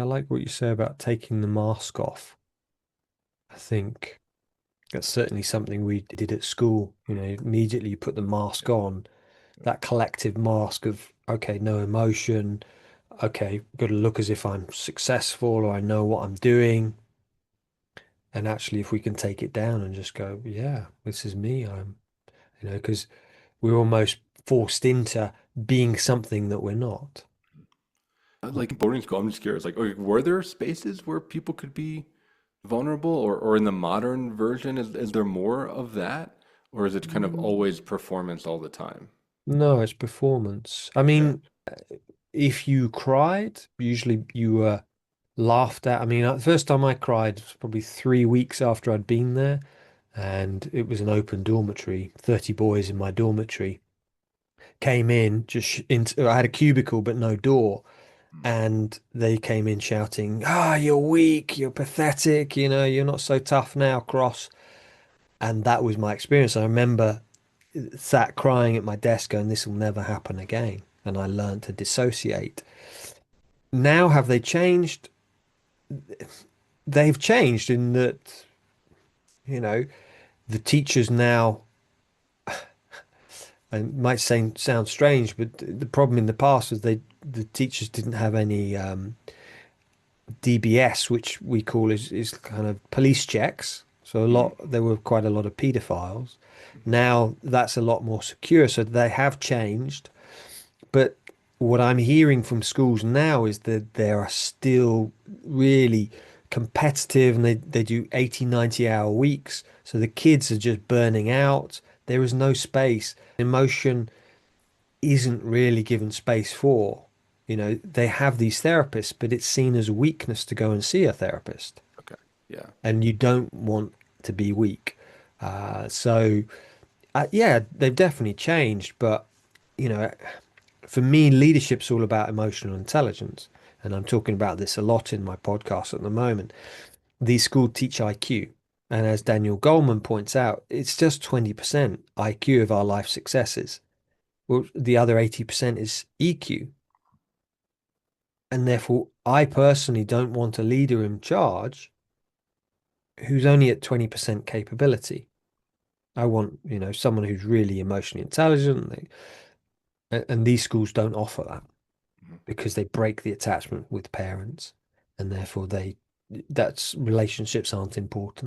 I like what you say about taking the mask off. I think that's certainly something we did at school. Immediately you put the mask on, that collective mask of, okay, no emotion. Okay, got to look as if I'm successful or I know what I'm doing. And actually, if we can take it down and just go, yeah, this is me. Because we're almost forced into being something that we're not. Like in boarding school, I'm just curious. Like, okay, were there spaces where people could be vulnerable, or in the modern version, is there more of that, or is it kind of Mm. always performance all the time? No, it's performance. I Yeah. mean, if you cried, usually you were laughed at. I mean, the first time I cried was probably 3 weeks after I'd been there, and it was an open dormitory, 30 boys in my dormitory. Came in just into, I had a cubicle but no door, and they came in shouting, "Ah, you're weak, you're pathetic, you're not so tough now, Cross." And that was my experience. I remember sat crying at my desk going, "This will never happen again." And I learned to dissociate. Now, have they changed? They've changed in that, you know, the teachers now, and it might sound strange, but the problem in the past was the teachers didn't have any DBS, which we call is kind of police checks. So Mm, there were quite a lot of paedophiles. Now that's a lot more secure. So they have changed. But what I'm hearing from schools now is that they are still really competitive, and they do 80, 90-hour weeks. So the kids are just burning out. There is no space. Emotion isn't really given space for. They have these therapists, but it's seen as weakness to go and see a therapist. okay. Yeah. And you don't want to be weak. Yeah, they've definitely changed. But, you know, for me, leadership's all about emotional intelligence. And I'm talking about this a lot in my podcast at the moment. These schools teach IQ. And as Daniel Goleman points out, it's just 20% IQ of our life successes. Well, the other 80% is EQ. And therefore, I personally don't want a leader in charge who's only at 20% capability. I want, someone who's really emotionally intelligent. And these schools don't offer that Mhm. because they break the attachment with parents, and therefore that's relationships aren't important.